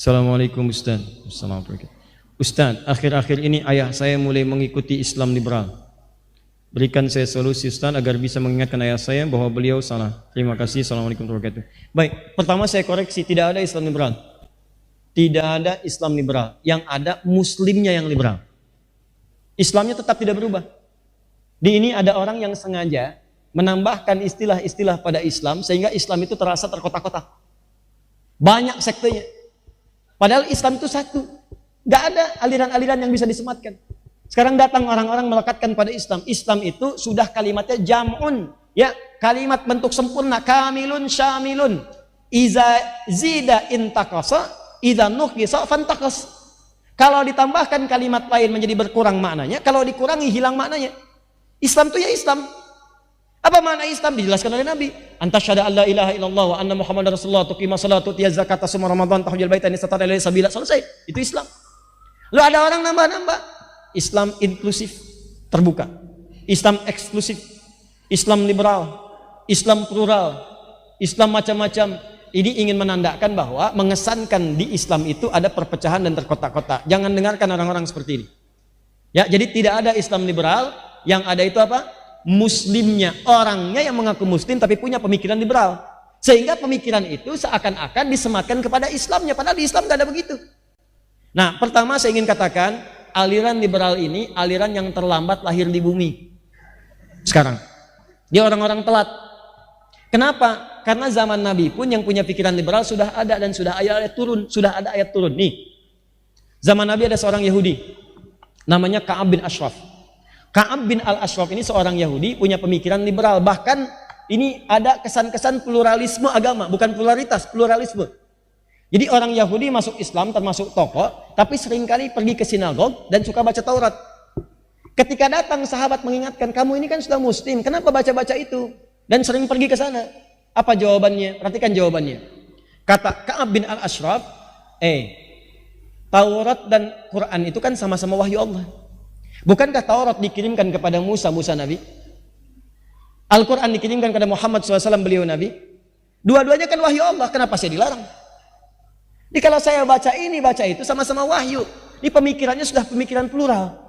Assalamualaikum Ustaz. Assalamualaikum. Ustaz, akhir-akhir ini ayah saya mulai mengikuti Islam liberal. Berikan saya solusi Ustaz agar bisa mengingatkan ayah saya bahwa beliau salah. Terima kasih. Assalamualaikum warahmatullahi wabarakatuh. Baik, pertama saya koreksi, tidak ada Islam liberal. Tidak ada Islam liberal. Yang ada muslimnya yang liberal. Islamnya tetap tidak berubah. Di ini ada orang yang sengaja menambahkan istilah-istilah pada Islam sehingga Islam itu terasa terkotak-kotak. Banyak sektenya. Padahal Islam itu satu. Gak ada aliran-aliran yang bisa disematkan. Sekarang datang orang-orang melekatkan pada Islam. Islam itu sudah kalimatnya jam'un. Ya, kalimat bentuk sempurna. Kamilun, syamilun. Iza zida intakasa, iza nuqisa fantakas. Kalau ditambahkan kalimat lain menjadi berkurang maknanya. Kalau dikurangi hilang maknanya. Islam itu ya Islam. Apa makna Islam? Dijelaskan oleh Nabi. Antasyhadu an la ilaha illallah wa anna Muhammadar Rasulullah, tuqima salat, tu'tiya zakat, tasum Ramadan, tahujjal bait, istata ilaihi sabila. Selesai. Itu Islam. Lalu ada orang nambah-nambah. Islam inklusif, terbuka. Islam eksklusif. Islam liberal. Islam plural. Islam macam-macam. Ini ingin menandakan bahwa mengesankan di Islam itu ada perpecahan dan terkotak-kotak. Jangan dengarkan orang-orang seperti ini. Ya, jadi tidak ada Islam liberal. Yang ada itu apa? Muslimnya, orangnya yang mengaku muslim tapi punya pemikiran liberal, sehingga pemikiran itu seakan-akan disematkan kepada Islamnya, padahal di Islam gak ada begitu. Nah, pertama saya ingin katakan aliran liberal ini aliran yang terlambat lahir di bumi sekarang. Dia orang-orang telat. Kenapa? Karena zaman Nabi pun yang punya pikiran liberal sudah ada dan sudah ada ayat turun, nih. Zaman Nabi ada seorang Yahudi namanya Ka'ab bin Ashraf. Ka'ab bin al-Ashraf ini seorang Yahudi punya pemikiran liberal. Bahkan ini ada kesan-kesan pluralisme agama. Bukan pluralitas, pluralisme. Jadi orang Yahudi masuk Islam termasuk tokoh, tapi seringkali pergi ke sinagog dan suka baca Taurat. Ketika datang sahabat mengingatkan, kamu ini kan sudah muslim, kenapa baca-baca itu? Dan sering pergi ke sana. Apa jawabannya? Perhatikan jawabannya. Kata Ka'ab bin al-Ashraf, Taurat dan Quran itu kan sama-sama wahyu Allah. Bukankah Taurat dikirimkan kepada Musa Nabi? Al-Quran dikirimkan kepada Muhammad SAW, beliau Nabi. Dua-duanya kan wahyu Allah, kenapa saya dilarang? Jadi kalau saya baca ini, baca itu, sama-sama wahyu. Ini pemikirannya sudah pemikiran plural.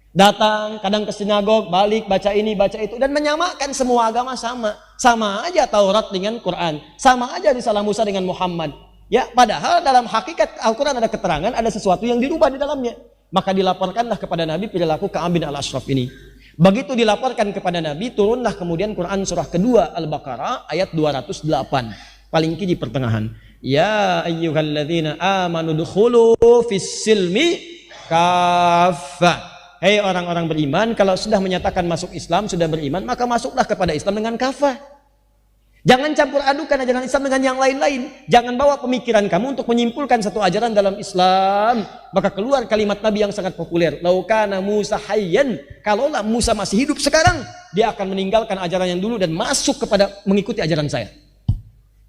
Datang, kadang ke sinagog, balik, baca ini, baca itu. Dan menyamakan semua agama sama. Sama aja Taurat dengan Quran. Sama aja risalah Musa dengan Muhammad. Ya, padahal dalam hakikat Al-Quran ada keterangan, ada sesuatu yang dirubah di dalamnya. Maka dilaporkanlah kepada Nabi perilaku Ka'ab bin al-Ashraf ini. Begitu dilaporkan kepada Nabi, turunlah kemudian Quran surah kedua Al-Baqarah ayat 208. Paling kiri pertengahan. Ya ayyuhalladzina amanu dukhulu fis-silmi kaffah. Hei orang-orang beriman, kalau sudah menyatakan masuk Islam, sudah beriman, maka masuklah kepada Islam dengan kafah. Jangan campur adukan ajaran Islam dengan yang lain-lain. Jangan bawa pemikiran kamu untuk menyimpulkan satu ajaran dalam Islam. Maka keluar kalimat Nabi yang sangat populer. Laukana Musa hayyan. Kalaulah Musa masih hidup sekarang, dia akan meninggalkan ajaran yang dulu dan masuk kepada mengikuti ajaran saya.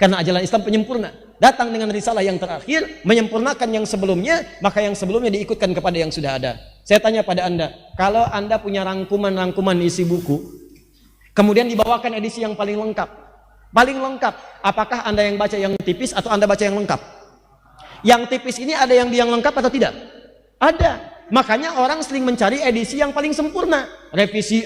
Karena ajaran Islam penyempurna. Datang dengan risalah yang terakhir, menyempurnakan yang sebelumnya, maka yang sebelumnya diikutkan kepada yang sudah ada. Saya tanya pada Anda, kalau Anda punya rangkuman-rangkuman isi buku, kemudian dibawakan edisi yang paling lengkap, apakah Anda yang baca yang tipis atau Anda baca yang lengkap? Yang tipis ini ada yang lengkap atau tidak? Ada. Makanya orang sering mencari edisi yang paling sempurna. Revisi,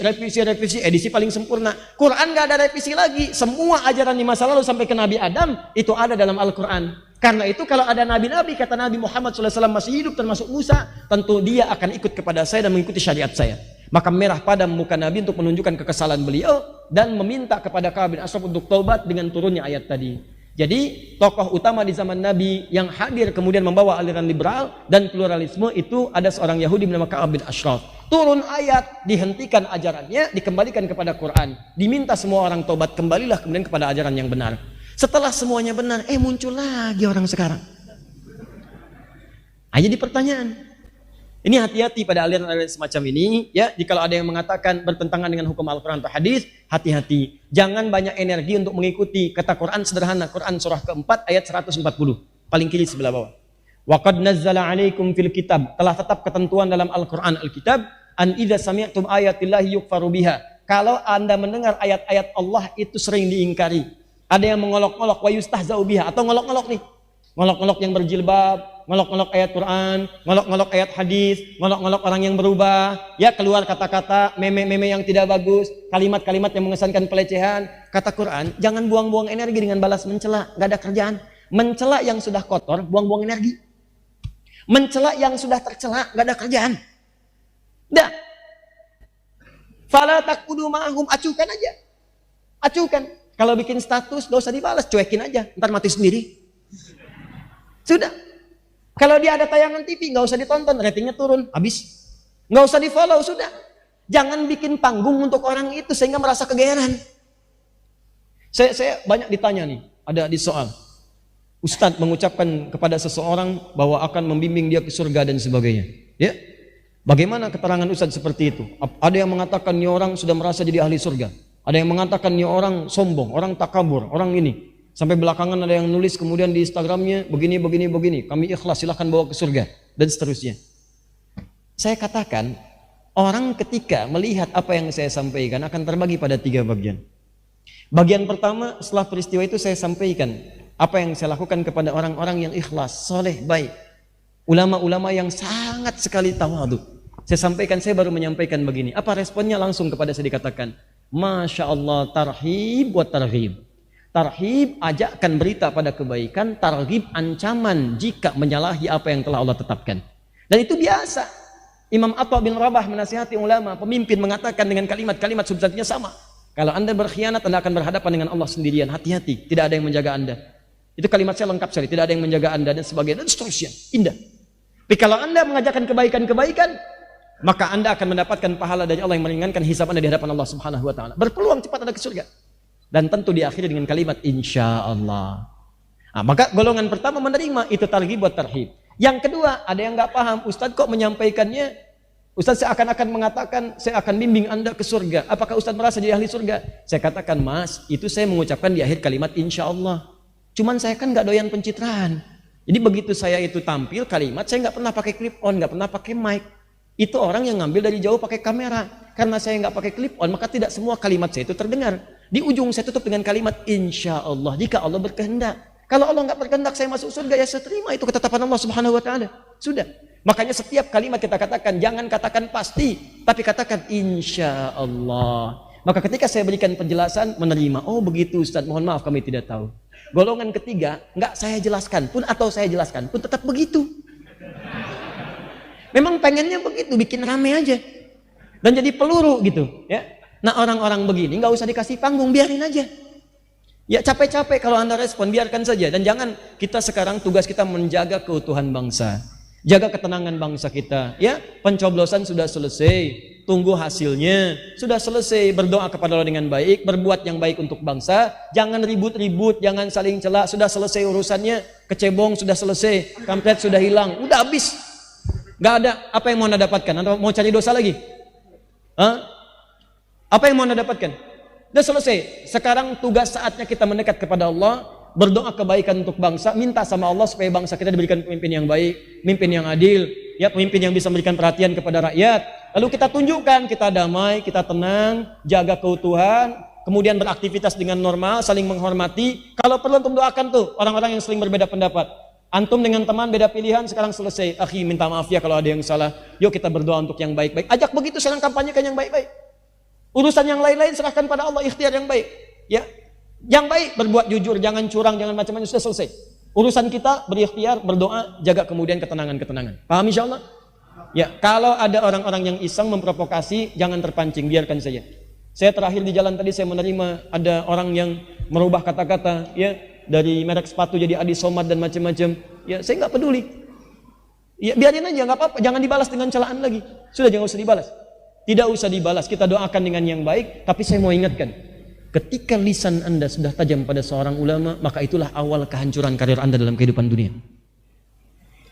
edisi paling sempurna. Quran gak ada revisi lagi. Semua ajaran di masa lalu sampai ke Nabi Adam itu ada dalam Al-Quran. Karena itu kalau ada nabi-nabi, kata Nabi Muhammad SAW masih hidup termasuk Musa, tentu dia akan ikut kepada saya dan mengikuti syariat saya. Maka merah padam muka Nabi untuk menunjukkan kekesalan beliau dan meminta kepada Ka'ab bin Ashraf untuk taubat dengan turunnya ayat tadi. Jadi tokoh utama di zaman Nabi yang hadir kemudian membawa aliran liberal dan pluralisme itu ada seorang Yahudi bernama Ka'ab bin Ashraf. Turun ayat, dihentikan ajarannya, dikembalikan kepada Quran. Diminta semua orang taubat, kembalilah kemudian kepada ajaran yang benar. Setelah semuanya benar, muncul lagi orang sekarang. Jadi pertanyaan. Ini hati-hati pada aliran-aliran semacam ini, ya. Jika ada yang mengatakan bertentangan dengan hukum Al-Quran atau hadis, hati-hati. Jangan banyak energi untuk mengikuti. Kata Quran sederhana, Quran surah keempat ayat 140, paling kiri sebelah bawah. Wa qad nazzala 'alaikum fil kitab, telah tetap ketentuan dalam Al-Quran Al-Kitab, an idza sami'tum ayatillahi yukfaru biha. Kalau Anda mendengar ayat-ayat Allah itu sering diingkari. Ada yang mengolok-olok wa yustahza'u biha, atau ngolok-ngolok nih. Ngolok-ngolok yang berjilbab, ngolok-ngolok ayat Quran, ngolok-ngolok ayat hadis, ngolok-ngolok orang yang berubah, ya keluar kata-kata, meme-meme yang tidak bagus, kalimat-kalimat yang mengesankan pelecehan. Kata Quran, jangan buang-buang energi dengan balas mencela, nggak ada kerjaan. Mencela yang sudah kotor, buang-buang energi. Mencela yang sudah tercela, nggak ada kerjaan. Dah. Fala taqudu ma'hum, acuhkan aja. Acuhkan. Kalau bikin status, gak usah dibalas, cuekin aja, ntar mati sendiri. Sudah. Kalau dia ada tayangan TV, nggak usah ditonton, ratingnya turun, habis. Nggak usah di follow, sudah. Jangan bikin panggung untuk orang itu sehingga merasa kegeeran. Saya banyak ditanya nih, ada di soal. Ustadz mengucapkan kepada seseorang bahwa akan membimbing dia ke surga dan sebagainya. Ya, bagaimana keterangan Ustadz seperti itu? Ada yang mengatakan ini orang sudah merasa jadi ahli surga. Ada yang mengatakan ini orang sombong, orang takabur, orang ini. Sampai belakangan ada yang nulis kemudian di Instagramnya begini. Kami ikhlas, silahkan bawa ke surga dan seterusnya. Saya katakan orang ketika melihat apa yang saya sampaikan akan terbagi pada 3 bagian. Bagian pertama, setelah peristiwa itu saya sampaikan apa yang saya lakukan kepada orang-orang yang ikhlas, soleh, baik. Ulama-ulama yang sangat sekali tawadhu. Saya sampaikan, saya baru menyampaikan begini. Apa responnya? Langsung kepada saya dikatakan, Masya Allah, tarhib wa targhib. Tarhib, ajakkan berita pada kebaikan. Targhib, ancaman jika menyalahi apa yang telah Allah tetapkan. Dan itu biasa. Imam Atha bin Rabah menasihati ulama, pemimpin, mengatakan dengan kalimat-kalimat substansinya sama. Kalau anda berkhianat, anda akan berhadapan dengan Allah sendirian. Hati-hati, tidak ada yang menjaga anda. Itu kalimat saya lengkap sekali, tidak ada yang menjaga anda dan sebagainya, dan seterusnya. Indah. Tapi kalau anda mengajarkan kebaikan-kebaikan, maka anda akan mendapatkan pahala dari Allah yang meringankan hisab anda di hadapan Allah Subhanahu wa Ta'ala. Berpeluang cepat anda ke surga. Dan tentu diakhiri dengan kalimat insya Allah. Nah, maka golongan pertama menerima itu targhib buat tarhib. Yang kedua, ada yang nggak paham, Ustadz kok menyampaikannya, Ustadz seakan-akan mengatakan saya akan bimbing anda ke surga. Apakah Ustadz merasa jadi ahli surga? Saya katakan, Mas, itu saya mengucapkan di akhir kalimat insya Allah. Cuman saya kan nggak doyan pencitraan. Jadi begitu saya itu tampil kalimat, saya nggak pernah pakai clip on, nggak pernah pakai mic. Itu orang yang ngambil dari jauh pakai kamera. Karena saya nggak pakai clip on, maka tidak semua kalimat saya itu terdengar. Di ujung saya tutup dengan kalimat insya Allah, jika Allah berkehendak. Kalau Allah nggak berkehendak saya masuk surga, ya saya terima itu ketetapan Allah Subhanahu wa Ta'ala. Sudah. Makanya setiap kalimat kita katakan, jangan katakan pasti, tapi katakan insya Allah. Maka ketika saya berikan penjelasan, menerima. Oh begitu Ustaz, mohon maaf kami tidak tahu. Golongan ketiga, nggak saya jelaskan pun atau saya jelaskan pun tetap begitu. Memang pengennya begitu, bikin rame aja. Dan jadi peluru gitu, ya. Nah orang-orang begini nggak usah dikasih panggung, biarin aja. Ya capek-capek kalau anda respon, biarkan saja. Dan jangan, kita sekarang tugas kita menjaga keutuhan bangsa, jaga ketenangan bangsa kita. Ya, pencoblosan sudah selesai, tunggu hasilnya. Sudah selesai, berdoa kepada Allah dengan baik, berbuat yang baik untuk bangsa. Jangan ribut-ribut, jangan saling celak. Sudah selesai urusannya, kecebong sudah selesai, kampret sudah hilang, udah habis. Nggak ada. Apa yang mau anda dapatkan? Anda mau cari dosa lagi? Hah? Apa yang mau anda dapatkan? Sudah selesai. Sekarang tugas saatnya kita mendekat kepada Allah, berdoa kebaikan untuk bangsa, minta sama Allah supaya bangsa kita diberikan pemimpin yang baik, pemimpin yang adil, ya pemimpin yang bisa memberikan perhatian kepada rakyat. Lalu kita tunjukkan kita damai, kita tenang, jaga keutuhan, kemudian beraktivitas dengan normal, saling menghormati. Kalau perlu antum doakan tuh orang-orang yang saling berbeda pendapat. Antum dengan teman beda pilihan, sekarang selesai. Akhi, minta maaf ya kalau ada yang salah. Yuk kita berdoa untuk yang baik-baik. Ajak begitu, sekarang kampanyekan yang baik-baik. Urusan yang lain-lain serahkan pada Allah, ikhtiar yang baik. Ya, yang baik berbuat jujur, jangan curang, jangan macam-macam, sudah selesai. Urusan kita berikhtiar, berdoa, jaga kemudian ketenangan-ketenangan. Paham insyaallah? Ya, kalau ada orang-orang yang iseng memprovokasi, jangan terpancing, biarkan saja. Saya terakhir di jalan tadi saya menerima ada orang yang merubah kata-kata, ya, dari merek sepatu jadi Adi Somad dan macam-macam. Ya, saya nggak peduli. Ya, biarin aja, nggak apa-apa, jangan dibalas dengan celaan lagi. Sudah, jangan usah dibalas. Tidak usah dibalas, kita doakan dengan yang baik. Tapi saya mau ingatkan, ketika lisan anda sudah tajam pada seorang ulama, maka itulah awal kehancuran karir anda dalam kehidupan dunia.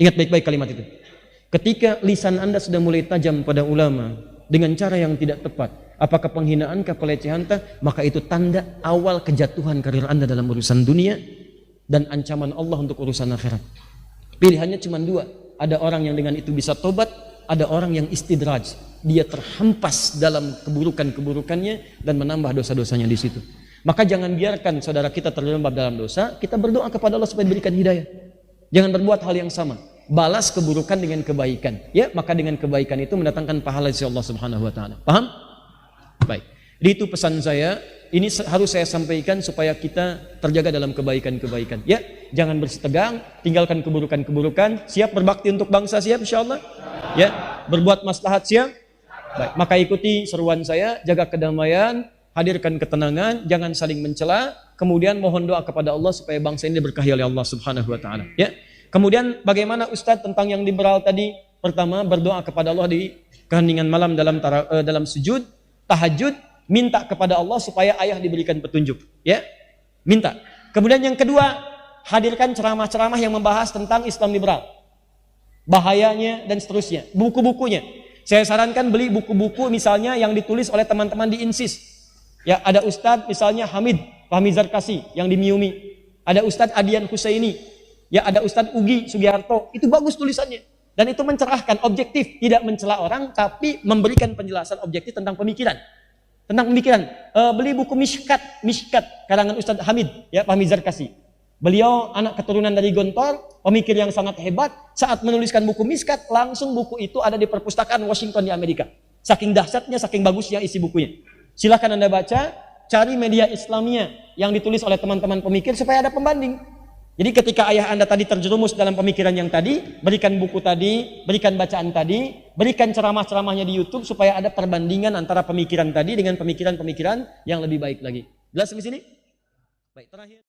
Ingat baik-baik kalimat itu. Ketika lisan anda sudah mulai tajam pada ulama dengan cara yang tidak tepat, apakah penghinaan, pelecehan, maka itu tanda awal kejatuhan karir anda dalam urusan dunia dan ancaman Allah untuk urusan akhirat. Pilihannya cuma dua. Ada orang yang dengan itu bisa tobat, ada orang yang istidraj, dia terhempas dalam keburukan-keburukannya dan menambah dosa-dosanya di situ. Maka jangan biarkan saudara kita terjerembab dalam dosa, kita berdoa kepada Allah supaya diberikan hidayah. Jangan berbuat hal yang sama. balas keburukan dengan kebaikan. Ya, maka dengan kebaikan itu mendatangkan pahala dari Allah Subhanahu wa taala. Paham? Baik. Jadi itu pesan saya, ini harus saya sampaikan supaya kita terjaga dalam kebaikan-kebaikan. Ya, jangan bersitegang, tinggalkan keburukan-keburukan, siap berbakti untuk bangsa, siap insyaallah. Ya, berbuat maslahat, siap. Baik, maka ikuti seruan saya, jaga kedamaian, hadirkan ketenangan, jangan saling mencela, kemudian mohon doa kepada Allah supaya bangsa ini diberkahi oleh Allah Subhanahu wa taala. Ya. Kemudian bagaimana Ustadz tentang yang liberal tadi? Pertama, berdoa kepada Allah di keheningan malam dalam sujud, tahajud, minta kepada Allah supaya ayah diberikan petunjuk. Ya, minta. Kemudian yang kedua, hadirkan ceramah-ceramah yang membahas tentang Islam liberal, bahayanya dan seterusnya, buku-bukunya. Saya sarankan beli buku-buku misalnya yang ditulis oleh teman-teman di INSIS. Ya, ada Ustadz misalnya Fahmi Zarkasi yang di Miumi, ada Ustadz Adian Husaini. Ya, ada Ustadz Ugi Sugiharto, itu bagus tulisannya. Dan itu mencerahkan, objektif, tidak mencela orang, tapi memberikan penjelasan objektif tentang pemikiran. Beli buku Mishkat, karangan Ustadz Hamid, ya, Fahmi Zarkasi. Beliau anak keturunan dari Gontor, pemikir yang sangat hebat. Saat menuliskan buku Mishkat, langsung buku itu ada di perpustakaan Washington di Amerika. Saking dahsyatnya, saking bagusnya isi bukunya. Silahkan Anda baca, cari media Islamia yang ditulis oleh teman-teman pemikir supaya ada pembanding. Jadi ketika ayah Anda tadi terjerumus dalam pemikiran yang tadi, berikan buku tadi, berikan bacaan tadi, berikan ceramah-ceramahnya di YouTube supaya ada perbandingan antara pemikiran tadi dengan pemikiran-pemikiran yang lebih baik lagi. Jelas di sini? Baik, terakhir.